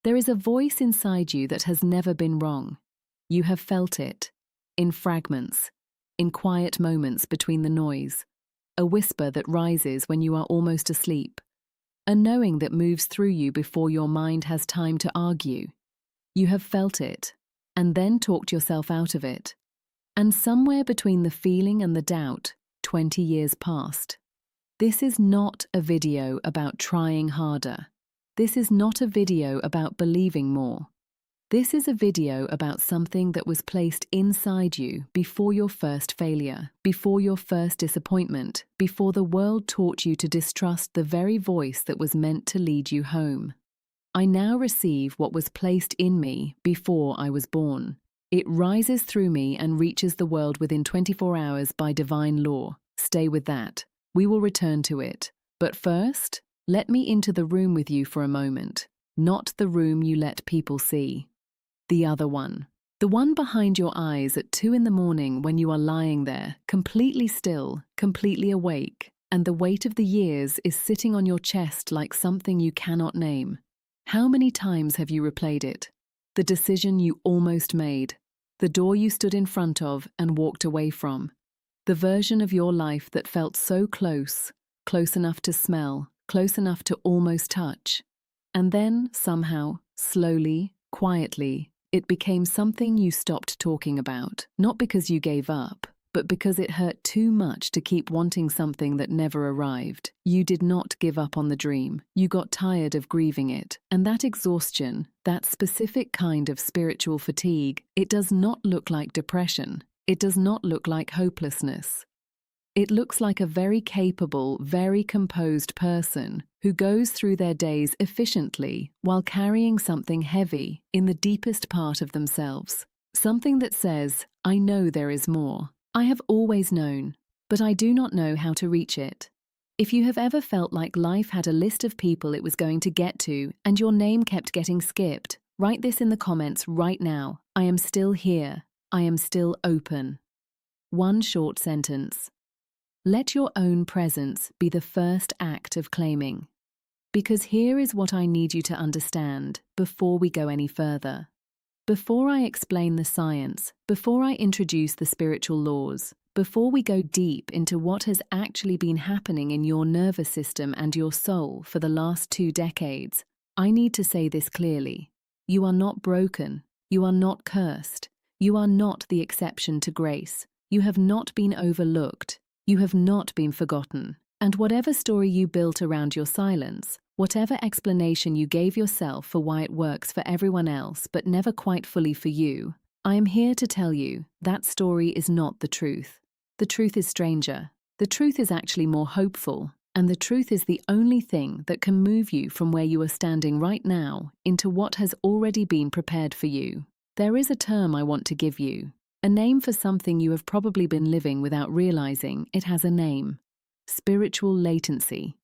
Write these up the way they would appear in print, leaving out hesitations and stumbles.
There is a voice inside you that has never been wrong. You have felt it, in fragments, in quiet moments between the noise, a whisper that rises when you are almost asleep, a knowing that moves through you before your mind has time to argue. You have felt it, and then talked yourself out of it. And somewhere between the feeling and the doubt, 20 years passed. This is not a video about trying harder. This is not a video about believing more. This is a video about something that was placed inside you before your first failure, before your first disappointment, before the world taught you to distrust the very voice that was meant to lead you home. I now receive what was placed in me before I was born. It rises through me and reaches the world within 24 hours by divine law. Stay with that. We will return to it. But first, let me into the room with you for a moment. Not the room you let people see. The other one. The one behind your eyes at 2 in the morning when you are lying there, completely still, completely awake, and the weight of the years is sitting on your chest like something you cannot name. How many times have you replayed it? The decision you almost made. The door you stood in front of and walked away from. The version of your life that felt so close, close enough to smell, close enough to almost touch. And then, somehow, slowly, quietly, it became something you stopped talking about, not because you gave up, but because it hurt too much to keep wanting something that never arrived. You did not give up on the dream. You got tired of grieving it. And that exhaustion, that specific kind of spiritual fatigue, it does not look like depression. It does not look like hopelessness. It looks like a very capable, very composed person who goes through their days efficiently while carrying something heavy in the deepest part of themselves. Something that says, I know there is more. I have always known, but I do not know how to reach it. If you have ever felt like life had a list of people it was going to get to and your name kept getting skipped, write this in the comments right now. I am still here. I am still open. One short sentence. Let your own presence be the first act of claiming. Because here is what I need you to understand before we go any further. Before I explain the science, before I introduce the spiritual laws, before we go deep into what has actually been happening in your nervous system and your soul for the last 2 decades, I need to say this clearly. You are not broken. You are not cursed. You are not the exception to grace. You have not been overlooked. You have not been forgotten. And whatever story you built around your silence, whatever explanation you gave yourself for why it works for everyone else but never quite fully for you, I am here to tell you that story is not the truth. The truth is stranger. The truth is actually more hopeful. And the truth is the only thing that can move you from where you are standing right now into what has already been prepared for you. There is a term I want to give you. A name for something you have probably been living without realizing it has a name. Spiritual latency.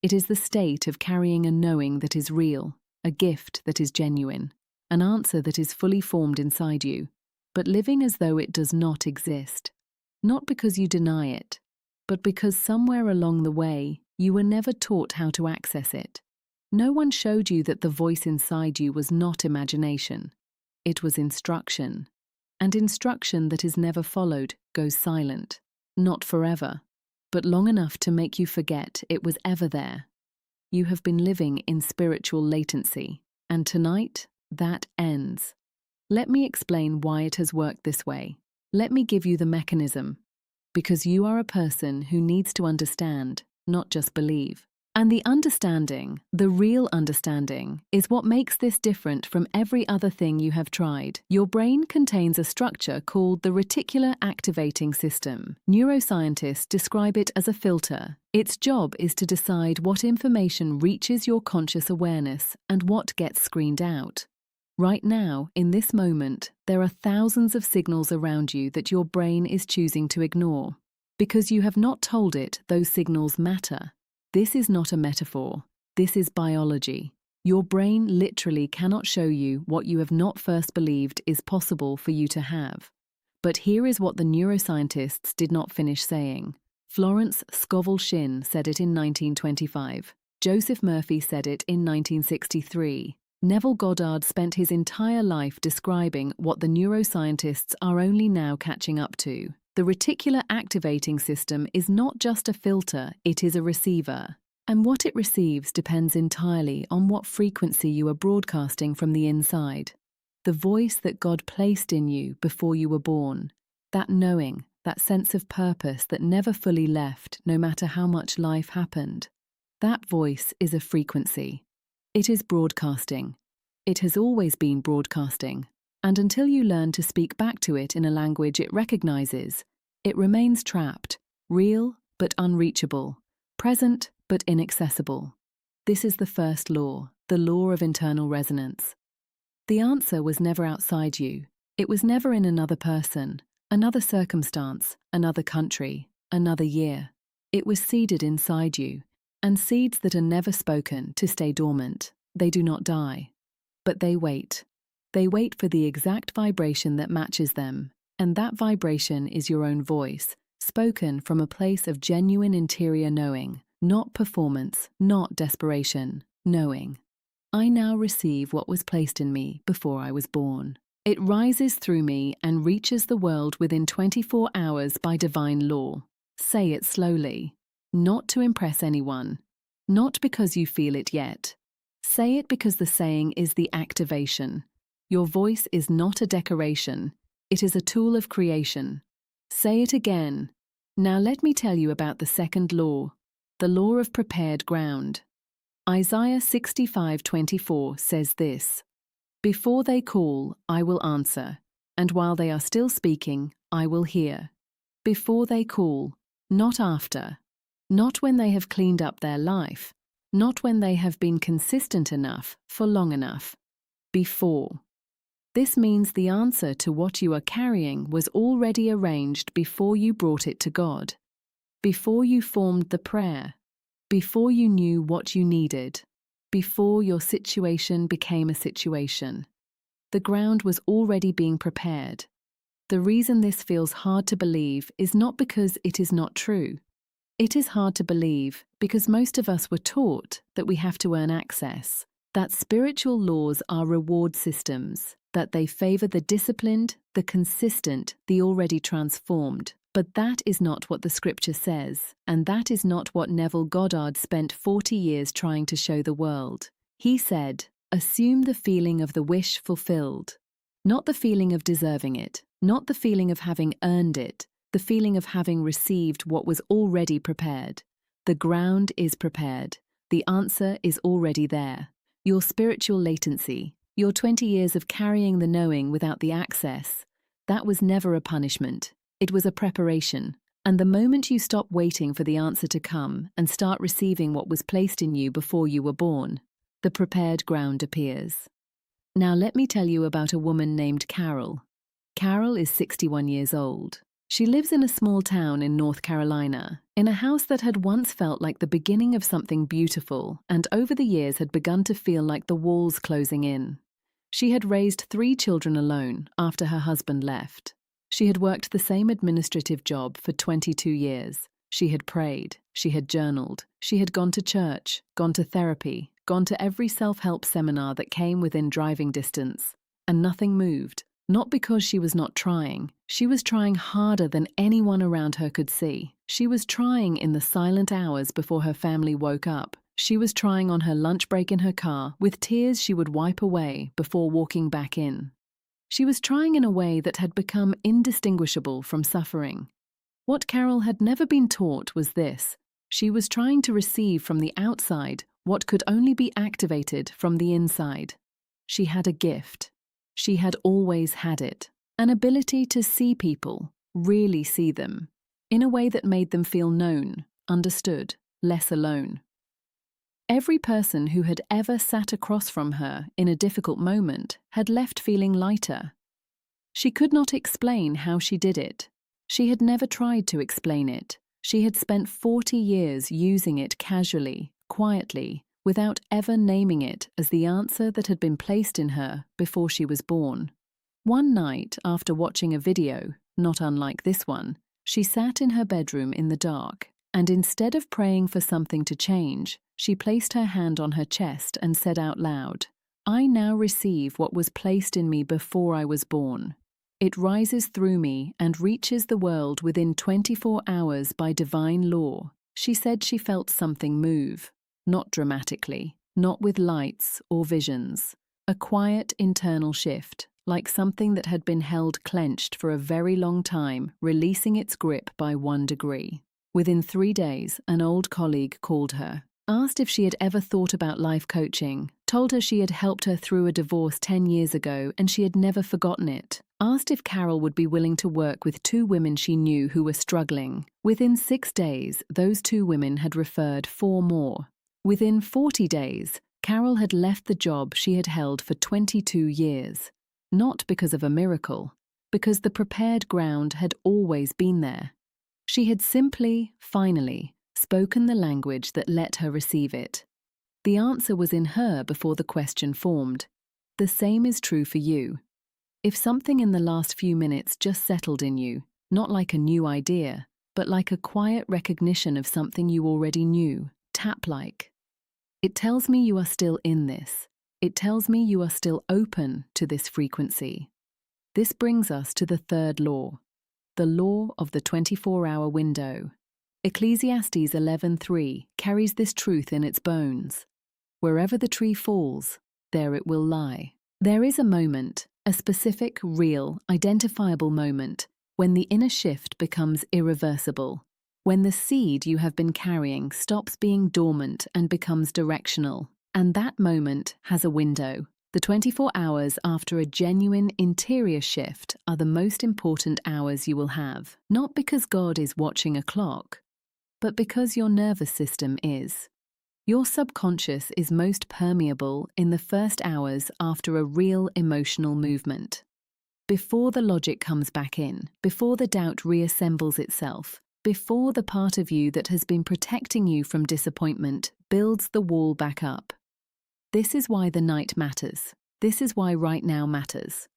It is the state of carrying a knowing that is real, a gift that is genuine, an answer that is fully formed inside you, but living as though it does not exist. Not because you deny it, but because somewhere along the way you were never taught how to access it. No one showed you that the voice inside you was not imagination. It was instruction. And instruction that is never followed goes silent, not forever, but long enough to make you forget it was ever there. You have been living in spiritual latency, and tonight, that ends. Let me explain why it has worked this way. Let me give you the mechanism, because you are a person who needs to understand, not just believe. And the understanding, the real understanding, is what makes this different from every other thing you have tried. Your brain contains a structure called the reticular activating system. Neuroscientists describe it as a filter. Its job is to decide what information reaches your conscious awareness and what gets screened out. Right now, in this moment, there are thousands of signals around you that your brain is choosing to ignore. Because you have not told it those signals matter. This is not a metaphor. This is biology. Your brain literally cannot show you what you have not first believed is possible for you to have. But here is what the neuroscientists did not finish saying. Florence Scovel-Shinn said it in 1925. Joseph Murphy said it in 1963. Neville Goddard spent his entire life describing what the neuroscientists are only now catching up to. The reticular activating system is not just a filter, it is a receiver. And what it receives depends entirely on what frequency you are broadcasting from the inside. The voice that God placed in you before you were born, that knowing, that sense of purpose that never fully left, no matter how much life happened, that voice is a frequency. It is broadcasting. It has always been broadcasting. And until you learn to speak back to it in a language it recognizes, it remains trapped, real but unreachable, present but inaccessible. This is the first law, the law of internal resonance. The answer was never outside you. It was never in another person, another circumstance, another country, another year. It was seeded inside you, and seeds that are never spoken to stay dormant. They do not die, but they wait. They wait for the exact vibration that matches them, and that vibration is your own voice, spoken from a place of genuine interior knowing, not performance, not desperation, knowing. I now receive what was placed in me before I was born. It rises through me and reaches the world within 24 hours by divine law. Say it slowly, not to impress anyone, not because you feel it yet. Say it because the saying is the activation. Your voice is not a decoration, it is a tool of creation. Say it again. Now let me tell you about the second law, the law of prepared ground. Isaiah 65:24 says this, "Before they call, I will answer, and while they are still speaking, I will hear." Before they call, not after, not when they have cleaned up their life, not when they have been consistent enough for long enough. Before. This means the answer to what you are carrying was already arranged before you brought it to God, before you formed the prayer, before you knew what you needed, before your situation became a situation. The ground was already being prepared. The reason this feels hard to believe is not because it is not true. It is hard to believe because most of us were taught that we have to earn access, that spiritual laws are reward systems, that they favor the disciplined, the consistent, the already transformed. But that is not what the scripture says, and that is not what Neville Goddard spent 40 years trying to show the world. He said, assume the feeling of the wish fulfilled, not the feeling of deserving it, not the feeling of having earned it, the feeling of having received what was already prepared. The ground is prepared. The answer is already there. Your spiritual latency, your 20 years of carrying the knowing without the access, that was never a punishment. It was a preparation. And the moment you stop waiting for the answer to come and start receiving what was placed in you before you were born, the prepared ground appears. Now let me tell you about a woman named Carol. Carol is 61 years old. She lives in a small town in North Carolina, in a house that had once felt like the beginning of something beautiful and over the years had begun to feel like the walls closing in. She had raised 3 children alone after her husband left. She had worked the same administrative job for 22 years. She had prayed, she had journaled, she had gone to church, gone to therapy, gone to every self-help seminar that came within driving distance, and nothing moved. Not because she was not trying. She was trying harder than anyone around her could see. She was trying in the silent hours before her family woke up. She was trying on her lunch break in her car with tears she would wipe away before walking back in. She was trying in a way that had become indistinguishable from suffering. What Carol had never been taught was this. She was trying to receive from the outside what could only be activated from the inside. She had a gift. She had always had it, an ability to see people, really see them, in a way that made them feel known, understood, less alone. Every person who had ever sat across from her in a difficult moment had left feeling lighter. She could not explain how she did it. She had never tried to explain it. She had spent 40 years using it casually, quietly, without ever naming it as the answer that had been placed in her before she was born. One night, after watching a video, not unlike this one, she sat in her bedroom in the dark, and instead of praying for something to change, she placed her hand on her chest and said out loud, I now receive what was placed in me before I was born. It rises through me and reaches the world within 24 hours by divine law. She said she felt something move, not dramatically, not with lights or visions. A quiet internal shift, like something that had been held clenched for a very long time, releasing its grip by 1 degree. Within 3 days, an old colleague called her, asked if she had ever thought about life coaching, told her she had helped her through a divorce 10 years ago and she had never forgotten it, asked if Carol would be willing to work with 2 women she knew who were struggling. Within 6 days, those 2 women had referred 4 more. Within 40 days, Carol had left the job she had held for 22 years. Not because of a miracle, because the prepared ground had always been there. She had simply, finally, spoken the language that let her receive it. The answer was in her before the question formed. The same is true for you. If something in the last few minutes just settled in you, not like a new idea, but like a quiet recognition of something you already knew, tap-like, it tells me you are still in this. It tells me you are still open to this frequency. This brings us to the 3rd law, the law of the 24-hour window. Ecclesiastes 11:3 carries this truth in its bones. Wherever the tree falls, there it will lie. There is a moment, a specific, real, identifiable moment, when the inner shift becomes irreversible, when the seed you have been carrying stops being dormant and becomes directional. And that moment has a window. The 24 hours after a genuine interior shift are the most important hours you will have, not because God is watching a clock, but because your nervous system is. Your subconscious is most permeable in the first hours after a real emotional movement. Before the logic comes back in, before the doubt reassembles itself, before the part of you that has been protecting you from disappointment builds the wall back up. This is why the night matters. This is why right now matters.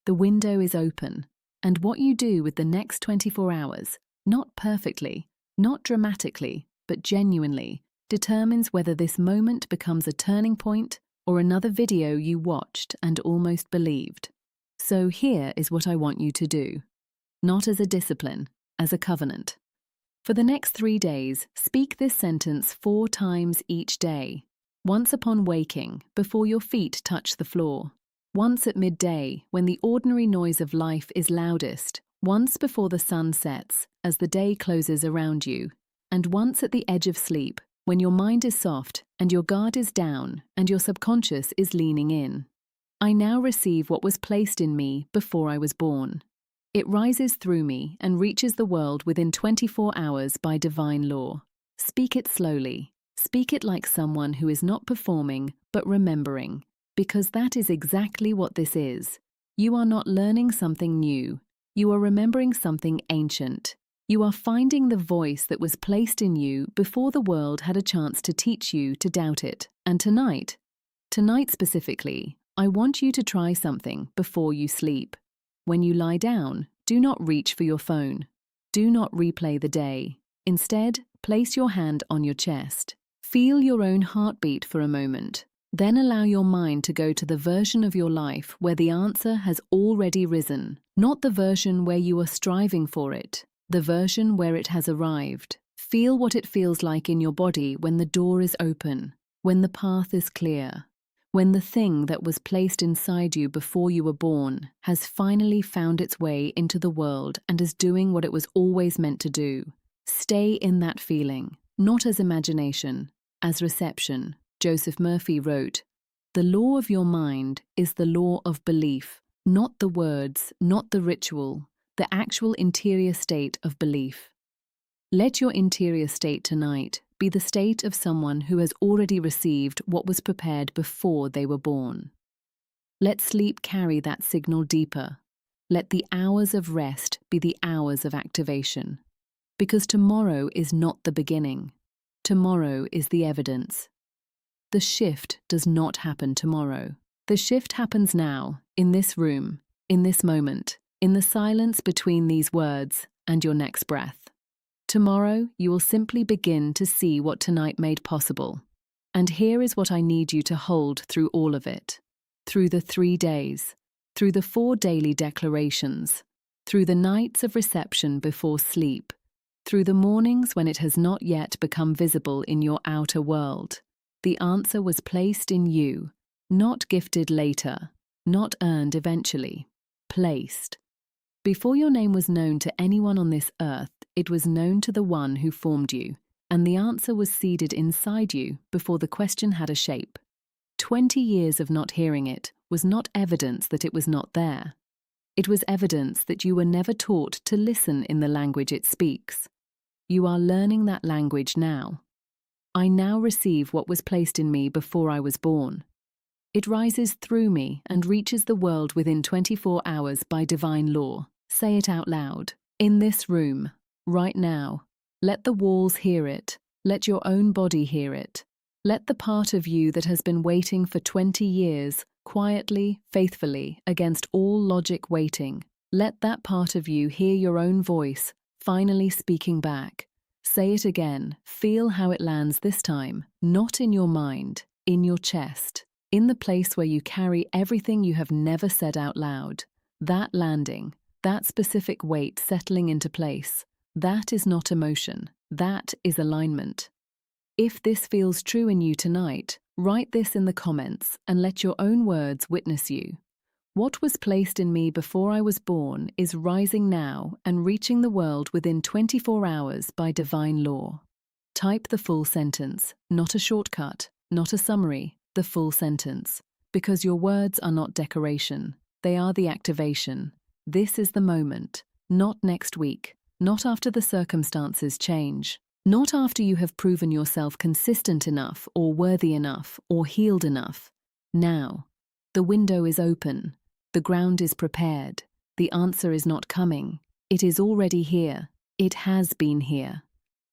The window is open, and what you do with the next 24 hours, not perfectly, not dramatically, but genuinely, determines whether this moment becomes a turning point or another video you watched and almost believed. So here is what I want you to do. Not as a discipline, as a covenant. For the next 3 days, speak this sentence 4 times each day. Once upon waking, before your feet touch the floor. Once at midday, when the ordinary noise of life is loudest. Once before the sun sets, as the day closes around you. And once at the edge of sleep, when your mind is soft and your guard is down and your subconscious is leaning in. I now receive what was placed in me before I was born. It rises through me and reaches the world within 24 hours by divine law. Speak it slowly. Speak it like someone who is not performing, but remembering, because that is exactly what this is. You are not learning something new. You are remembering something ancient. You are finding the voice that was placed in you before the world had a chance to teach you to doubt it. And tonight specifically, I want you to try something before you sleep. When you lie down, do not reach for your phone. Do not replay the day. Instead, place your hand on your chest. Feel your own heartbeat for a moment. Then allow your mind to go to the version of your life where the answer has already risen, not the version where you are striving for it, the version where it has arrived. Feel what it feels like in your body when the door is open, when the path is clear, when the thing that was placed inside you before you were born has finally found its way into the world and is doing what it was always meant to do. Stay in that feeling, not as imagination, as reception. Joseph Murphy wrote, "The law of your mind is the law of belief, not the words, not the ritual, the actual interior state of belief." Let your interior state tonight be the state of someone who has already received what was prepared before they were born. Let sleep carry that signal deeper. Let the hours of rest be the hours of activation. Because tomorrow is not the beginning. Tomorrow is the evidence. The shift does not happen tomorrow. The shift happens now, in this room, in this moment, in the silence between these words and your next breath. Tomorrow, you will simply begin to see what tonight made possible. And here is what I need you to hold through all of it. through the 3 days, through the 4 daily declarations, through the nights of reception before sleep, through the mornings when it has not yet become visible in your outer world. The answer was placed in you, not gifted later, not earned eventually, placed. Before your name was known to anyone on this earth, it was known to the one who formed you, and the answer was seeded inside you before the question had a shape. 20 years of not hearing it was not evidence that it was not there. It was evidence that you were never taught to listen in the language it speaks. You are learning that language now. I now receive what was placed in me before I was born. It rises through me and reaches the world within 24 hours by divine law. Say it out loud. In this room, right now. Let the walls hear it. Let your own body hear it. Let the part of you that has been waiting for 20 years, quietly, faithfully, against all logic waiting, let that part of you hear your own voice, finally speaking back. Say it again. Feel how it lands this time, not in your mind, in your chest. In the place where you carry everything you have never said out loud. That landing, that specific weight settling into place, that is not emotion, that is alignment. If this feels true in you tonight, write this in the comments and let your own words witness you. What was placed in me before I was born is rising now and reaching the world within 24 hours by divine law. Type the full sentence, not a shortcut, not a summary. The full sentence, because your words are not decoration, they are the activation. This is the moment, not next week, not after the circumstances change, not after you have proven yourself consistent enough or worthy enough or healed enough. Now, the window is open, the ground is prepared, the answer is not coming, it is already here, it has been here.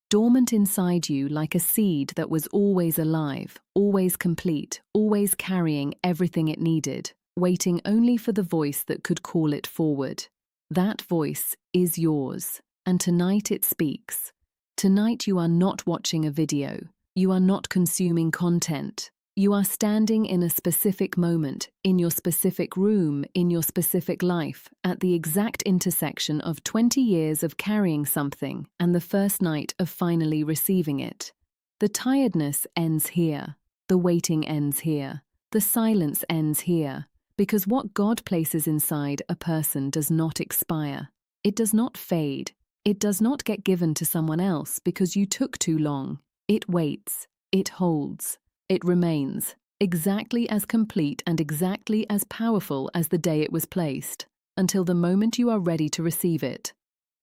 Dormant inside you like a seed that was always alive, always complete, always carrying everything it needed, waiting only for the voice that could call it forward. That voice is yours, and tonight it speaks. Tonight you are not watching a video, you are not consuming content. You are standing in a specific moment, in your specific room, in your specific life, at the exact intersection of 20 years of carrying something and the first night of finally receiving it. The tiredness ends here. The waiting ends here. The silence ends here. Because what God places inside a person does not expire. It does not fade. It does not get given to someone else because you took too long. It waits. It holds. It remains, exactly as complete and exactly as powerful as the day it was placed, until the moment you are ready to receive it.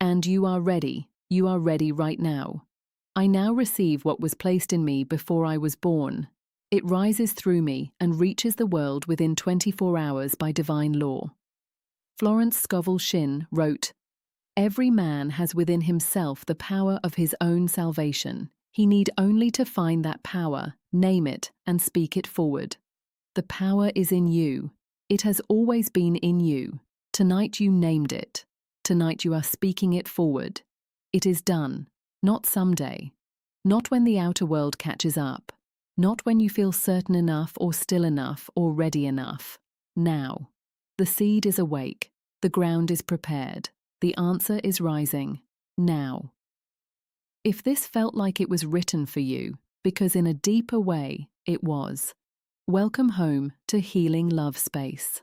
And you are ready right now. I now receive what was placed in me before I was born. It rises through me and reaches the world within 24 hours by divine law. Florence Scovel Shinn wrote, "Every man has within himself the power of his own salvation. He need only to find that power, name it, and speak it forward. The power is in you. It has always been in you. Tonight you named it. Tonight you are speaking it forward. It is done. Not someday. Not when the outer world catches up. Not when you feel certain enough or still enough or ready enough. Now. The seed is awake. The ground is prepared. The answer is rising. Now. If this felt like it was written for you, because in a deeper way it was, welcome home to Healing Love Space.